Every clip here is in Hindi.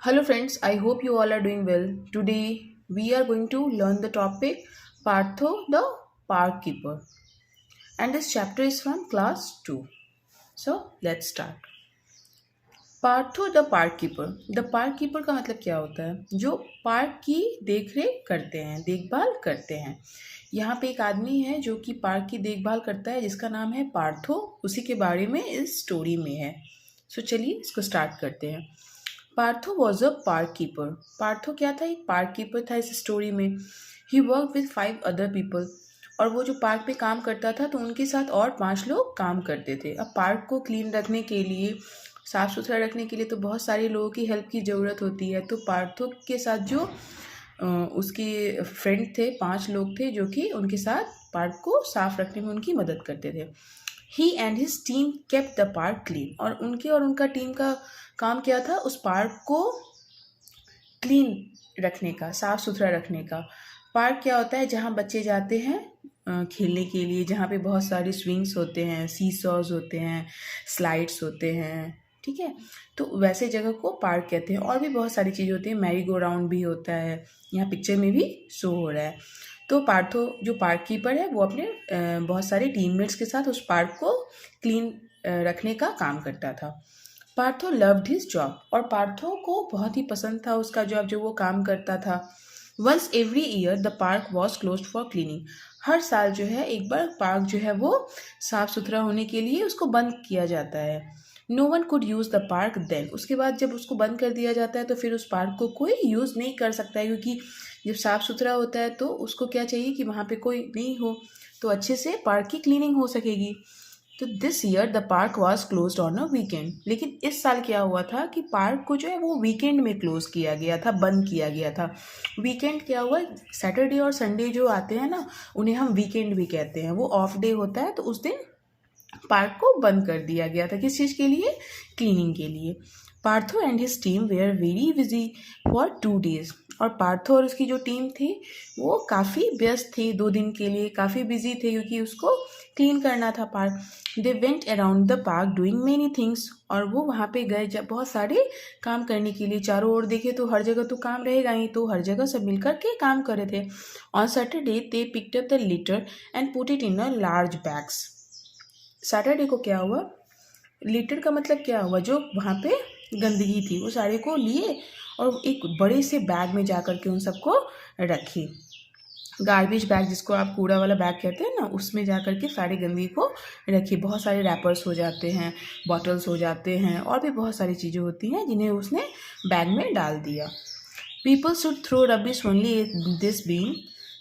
Hello friends, I hope you all are doing well. Today we are going to learn the topic Partho the Park Keeper, and this chapter is from class 2. So let's start. Partho the park keeper. The park keeper का मतलब क्या होता है? जो पार्क की देख रेख करते हैं, देखभाल करते हैं। यहाँ पे एक आदमी है जो कि पार्क की देखभाल करता है, जिसका नाम है पार्थो। उसी के बारे में इस स्टोरी में है। सो चलिए इसको स्टार्ट करते हैं। Partho was a park keeper. Partho क्या था? एक पार्क कीपर था इस स्टोरी में। ही वर्क विद 5 अदर पीपल। और वो जो पार्क पे काम करता था तो उनके साथ और 5 लोग काम करते थे। अब पार्क को क्लीन रखने के लिए, साफ़ सुथरा रखने के लिए तो बहुत सारे लोगों की हेल्प की ज़रूरत होती है। तो पार्थो के साथ जो उसके फ्रेंड थे, 5 लोग थे जो कि उनके साथ पार्क को साफ रखने में उनकी मदद करते थे। He and his team kept the park clean. और उनका टीम का काम क्या था? उस पार्क को क्लीन रखने का, साफ सुथरा रखने का। पार्क क्या होता है? जहाँ बच्चे जाते हैं खेलने के लिए, जहाँ पे बहुत सारे स्विंग्स होते हैं, सी सॉज होते हैं, स्लाइड्स होते हैं, ठीक है। तो वैसे जगह को पार्क कहते हैं। और भी बहुत सारी चीज़ें होती हैं, मैरी गो राउंड भी होता है, यहाँ पिक्चर में भी शो हो रहा है। तो पार्थो जो पार्क कीपर है वो अपने बहुत सारे टीममेट्स के साथ उस पार्क को क्लीन रखने का काम करता था। Partho loved his job. और पार्थो को बहुत ही पसंद था उसका जॉब, जो वो काम करता था। Once every year the park was closed for cleaning. हर साल जो है एक बार पार्क जो है वो साफ सुथरा होने के लिए उसको बंद किया जाता है। No one could use the park then. उसके बाद जब उसको बंद कर दिया जाता है तो फिर उस पार्क को कोई यूज़ नहीं कर सकता है, क्योंकि जब साफ़ सुथरा होता है तो उसको क्या चाहिए कि वहाँ पे कोई नहीं हो, तो अच्छे से पार्क की क्लीनिंग हो सकेगी। तो this year the park was closed on a weekend. लेकिन इस साल क्या हुआ था कि पार्क को जो है वो वीकेंड में क्लोज किया गया था, बंद किया गया था। वीकेंड क्या हुआ? सैटरडे और संडे जो आते हैं ना, उन्हें हम वीकेंड भी कहते हैं। वो ऑफ डे होता है, तो उस दिन पार्क को बंद कर दिया गया था। किस चीज़ के लिए? क्लीनिंग के लिए। Partho and his team were very busy for 2 days. और पार्थो और उसकी जो टीम थी वो काफ़ी व्यस्त थी, 2 दिन के लिए काफ़ी बिजी थे, क्योंकि उसको क्लीन करना था park. They went around the park doing many things. और वो वहाँ पे गए जब बहुत सारे काम करने के लिए। चारों ओर देखे तो हर जगह तो काम रहेगा ही, तो हर जगह सब मिलकर के काम कर रहे थे। On Saturday they picked up the litre and put it in a large bags. Saturday को क्या हुआ? लिटर का मतलब क्या हुआ? जो वहाँ पे गंदगी थी वो सारे को लिए और एक बड़े से बैग में जा कर के उन सबको रखी। गार्बेज बैग, जिसको आप कूड़ा वाला बैग कहते हैं ना, उसमें जा कर के सारी गंदगी को रखी। बहुत सारे रैपर्स हो जाते हैं, बॉटल्स हो जाते हैं, और भी बहुत सारी चीज़ें होती हैं जिन्हें उसने बैग में डाल दिया। People should throw rubbish only this bin,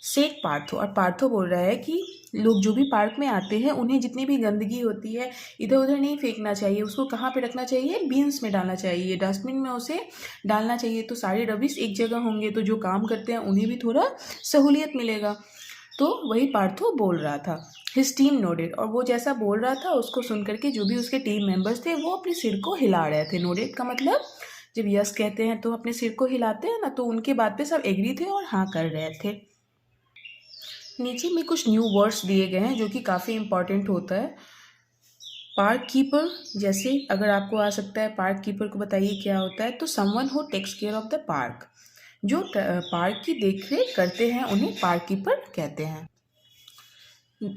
said Partho. और पार्थो बोल रहा है कि लोग जो भी पार्क में आते हैं उन्हें जितनी भी गंदगी होती है इधर उधर नहीं फेंकना चाहिए। उसको कहाँ पे रखना चाहिए? बीन्स में डालना चाहिए, डस्टबिन में उसे डालना चाहिए। तो सारे रबिश एक जगह होंगे तो जो काम करते हैं उन्हें भी थोड़ा सहूलियत मिलेगा। तो वही पार्थो बोल रहा था। His team nodded. और वो जैसा बोल रहा था उसको सुन करके जो भी उसके टीम मेंबर्स थे वो अपने सिर को हिला रहे थे। नोडेड का मतलब, जब यस कहते हैं तो अपने सिर को हिलाते हैं ना, तो उनके बात पे सब एग्री थे और हाँ कर रहे थे। नीचे में कुछ न्यू वर्ड्स दिए गए हैं जो कि काफ़ी इंपॉर्टेंट होता है। पार्क कीपर, जैसे अगर आपको आ सकता है पार्क कीपर को बताइए क्या होता है, तो someone who takes care of the park. जो पार्क की देखरेख करते हैं उन्हें पार्क कीपर कहते हैं।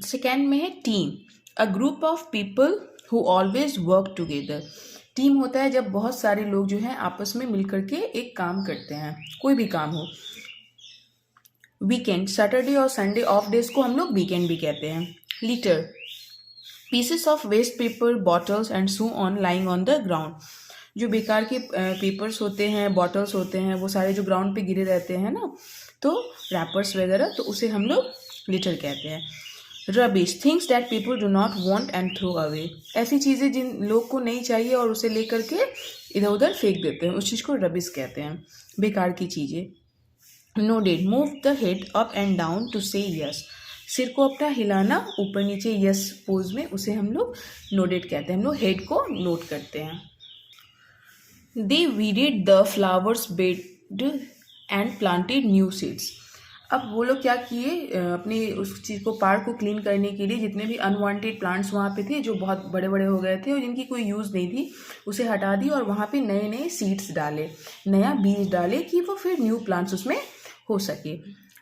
सेकेंड में है team, a group of people who always work together. Team होता है जब बहुत सारे लोग जो हैं आपस में मिल करके एक काम करते हैं, कोई भी काम हो। वीकेंड, सैटरडे और संडे ऑफ डेज को हम लोग वीकेंड भी कहते हैं। Litter, pieces of waste paper, bottles and so on lying on the ground. जो बेकार के पेपर्स होते हैं, बॉटल्स होते हैं, वो सारे जो ग्राउंड पे गिरे रहते हैं ना, तो रैपर्स वगैरह, तो उसे हम लोग लिटर कहते हैं। Rubbish, things that people do not want and throw away. ऐसी चीज़ें जिन लोग को नहीं चाहिए और उसे लेकर के इधर उधर फेंक देते हैं, उस चीज़ को रबिश कहते हैं, बेकार की चीज़ें। Nodded, move the head up and down to say yes. सिर को अपना हिलाना ऊपर नीचे यस पोज में, उसे हम लोग नोडेड कहते हैं। हम लोग हेड को नोट करते हैं। They weeded the flowers bed and planted new seeds. अब वो लोग क्या किए, अपनी उस चीज़ को, पार्क को क्लीन करने के लिए जितने भी अनवांटेड प्लांट्स वहाँ पे थे जो बहुत बड़े बड़े हो गए थे और जिनकी कोई यूज़ नहीं थी, उसे हटा दी और वहाँ पे नए नए सीड्स डाले, नया बीज डाले कि वो फिर न्यू प्लांट्स उसमें हो सके।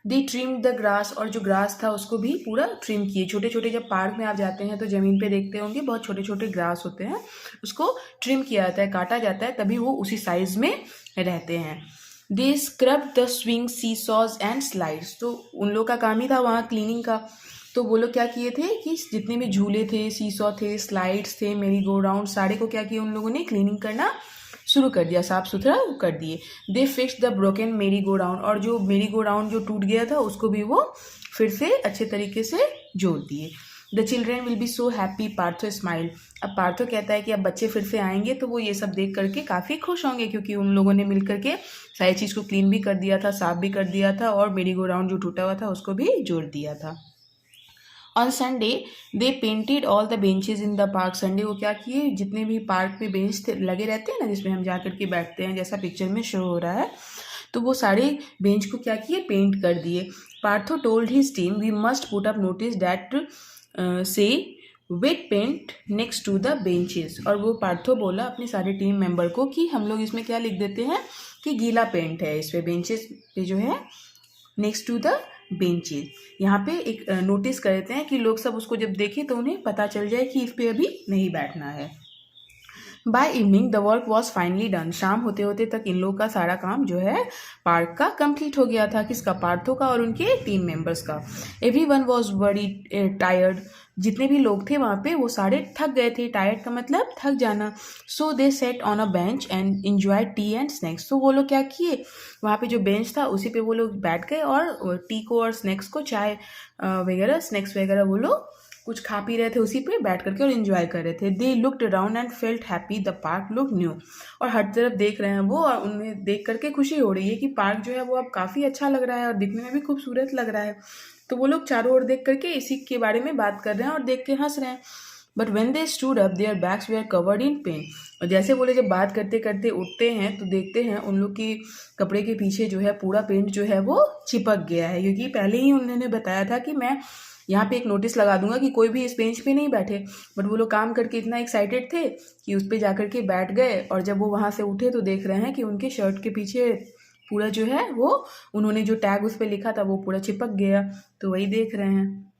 दे ट्रिम द ग्रास, और जो ग्रास था उसको भी पूरा ट्रिम किए। छोटे छोटे, जब पार्क में आप जाते हैं तो ज़मीन पे देखते होंगे बहुत छोटे छोटे ग्रास होते हैं, उसको ट्रिम किया जाता है, काटा जाता है, तभी वो उसी साइज़ में रहते हैं। They scrub the swing, seesaws and slides, तो उन लोग का काम ही था वहाँ क्लीनिंग का। तो वो लोग क्या किए थे कि जितने भी झूले थे, सीसॉ थे, स्लाइड्स थे, मेरी गो राउंड, सारे को क्या किया उन लोगों ने, क्लीनिंग करना शुरू कर दिया, साफ सुथरा कर दिए। दे फिक्स द ब्रोकन मेरी गो राउंड, और जो मेरी गो राउंड जो टूट गया था उसको भी वो फिर से अच्छे तरीके से जोड़ दिए। The children will be so happy, Partho smile. अब पार्थो कहता है कि अब बच्चे फिर से आएंगे तो वो ये सब देख करके काफ़ी खुश होंगे, क्योंकि उन लोगों ने मिल करके सारी चीज़ को क्लीन भी कर दिया था, साफ भी कर दिया था, और मेरी गो राउंड जो टूटा हुआ था उसको भी जोड़ दिया था। On Sunday they painted all the benches in the park. Sunday को क्या किए, जितने भी पार्क में बेंच लगे रहते हैं ना, जिसमें हम जा करके बैठते हैं, जैसा पिक्चर में शो हो रहा है, तो वो सारे बेंच को क्या किए, पेंट कर दिए। Partho told his team we must put up notice that say wet paint next to the benches, और वो पार्थो बोला अपनी सारी टीम मेंबर को कि हम लोग इसमें क्या लिख देते हैं कि गीला पेंट है इस पे, बेंचेस पे जो है नेक्स्ट टू द बेंचेस। यहाँ पे एक नोटिस कर देते हैं कि लोग सब उसको जब देखें तो उन्हें पता चल जाए कि इस पे अभी नहीं बैठना है। By evening the work was finally done, शाम होते होते तक इन लोग का सारा काम जो है पार्क का कंप्लीट हो गया था। किसका, पार्थो का और उनके टीम मेंबर्स का। एवरी वन वॉज बड़ी टायर्ड, जितने भी लोग थे वहाँ पे वो सारे थक गए थे। टायर्ड का मतलब थक जाना। So they sat on a bench and enjoy tea and snacks, तो वो लोग क्या किए, वहाँ पे जो बेंच था उसी पे वो लोग बैठ गए और टी को और स्नैक्स को, चाय वगैरह, स्नैक्स वगैरह वो लोग कुछ खा पी रहे थे उसी पे बैठ करके और एंजॉय कर रहे थे। They looked around and felt happy, the park look new, और हर तरफ देख रहे हैं वो और उन्हें देख करके खुशी हो रही है कि पार्क जो है वो अब काफ़ी अच्छा लग रहा है और दिखने में भी खूबसूरत लग रहा है। तो वो लोग चारों ओर देख करके इसी के बारे में बात कर रहे हैं और देख के हंस रहे हैं। But when they stood up their backs were covered in paint, और जैसे बोले जब बात करते करते उठते हैं तो देखते हैं उन लोग की कपड़े के पीछे जो है पूरा पेंट जो है वो चिपक गया है, क्योंकि पहले ही उन्होंने बताया था कि मैं यहाँ पे एक नोटिस लगा दूंगा कि कोई भी इस बेंच पे नहीं बैठे। बट वो लोग काम करके इतना एक्साइटेड थे कि उस पर जाकर के बैठ गए, और जब वो वहाँ से उठे तो देख रहे हैं कि उनके शर्ट के पीछे पूरा जो है वो उन्होंने जो टैग उस पर लिखा था वो पूरा चिपक गया। तो वही देख रहे हैं।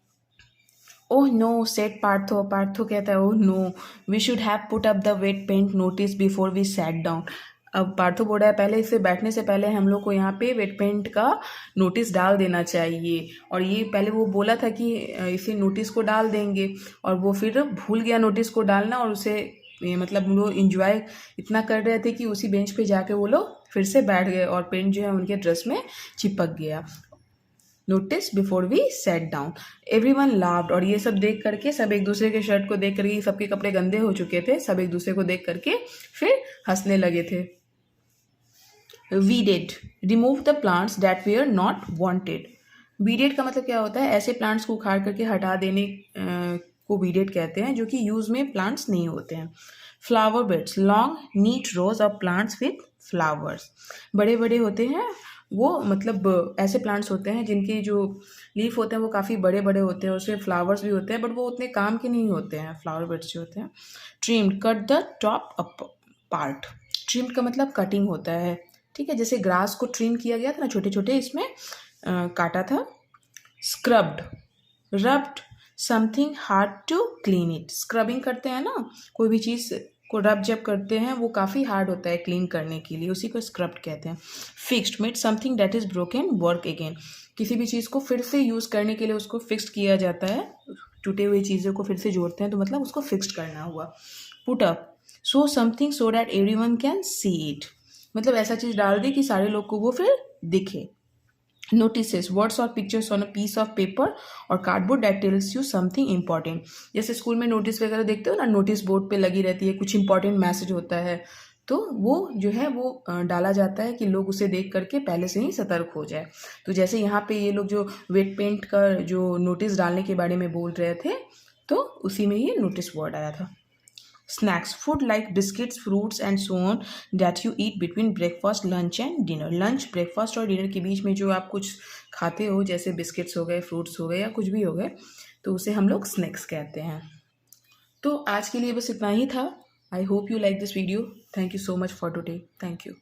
Oh no said Partho, Partho कहता है oh no we should have put up the wet paint notice before we sat down. अब पार्थो बोल रहा है पहले इसे बैठने से पहले हम लोग को यहाँ पे वेट पेंट का नोटिस डाल देना चाहिए, और ये पहले वो बोला था कि इसे नोटिस को डाल देंगे, और वो फिर भूल गया नोटिस को डालना, और उसे मतलब वो इंजॉय इतना कर रहे थे कि उसी बेंच पे जाके वो लोग फिर से बैठ गए और पेंट जो है उनके ड्रेस में चिपक गया। Notice before we sat down, everyone laughed, और ये सब देख करके सब एक दूसरे के शर्ट को देख करके, सबके कपड़े गंदे हो चुके थे, सब एक दूसरे को देख करके फिर हंसने लगे थे। We did remove the plants that we are not wanted, weeded का मतलब क्या होता है, ऐसे प्लांट्स को उखाड़ करके हटा देने को वीडेड कहते हैं जो कि यूज में प्लांट्स नहीं होते हैं। Flower beds, long neat rows of plants with flowers, बड़े बड़े होते हैं वो, मतलब ऐसे प्लांट्स होते हैं जिनके जो लीफ होते हैं वो काफ़ी बड़े बड़े होते हैं, उसमें फ्लावर्स भी होते हैं बट वो उतने काम के नहीं होते हैं फ्लावर बेड्स जो होते हैं। Trimmed, cut the top up part, trimmed का मतलब कटिंग होता है, ठीक है, जैसे ग्रास को ट्रिम किया गया था ना छोटे छोटे, इसमें काटा था। Scrubbed, rubbed something hard to clean it, scrubbing करते हैं ना, कोई भी चीज़ को रब जब करते हैं वो काफ़ी हार्ड होता है क्लीन करने के लिए, उसी को स्क्रब्ड कहते हैं। Fixed, made something that is broken work again, किसी भी चीज़ को फिर से यूज़ करने के लिए उसको फिक्स्ड किया जाता है, टूटे हुई चीज़ों को फिर से जोड़ते हैं तो मतलब उसको फिक्स्ड करना हुआ। Put up, so something so that everyone can see it, मतलब ऐसा चीज़ डाल दी कि सारे लोग को वो फिर दिखे। नोटिसेस, वर्ड्स और pictures on a piece of paper और cardboard that tells you something important, जैसे स्कूल में नोटिस वगैरह देखते हो ना, नोटिस बोर्ड पे लगी रहती है, कुछ इंपॉर्टेंट मैसेज होता है तो वो जो है वो डाला जाता है कि लोग उसे देख करके पहले से ही सतर्क हो जाए। तो जैसे यहाँ पे ये लोग जो वेट पेंट का जो नोटिस डालने के बारे में बोल रहे थे तो उसी में ये नोटिस वर्ड आया था। Snacks, food like biscuits, fruits and so on that you eat between breakfast, lunch and dinner. Lunch, breakfast और डिनर के बीच में जो आप कुछ खाते हो, जैसे बिस्किट्स हो गए, फ्रूट्स हो गए या कुछ भी हो गए, तो उसे हम लोग स्नैक्स कहते हैं। तो आज के लिए बस इतना ही था। I hope you like this video. Thank you so much for today. Thank you.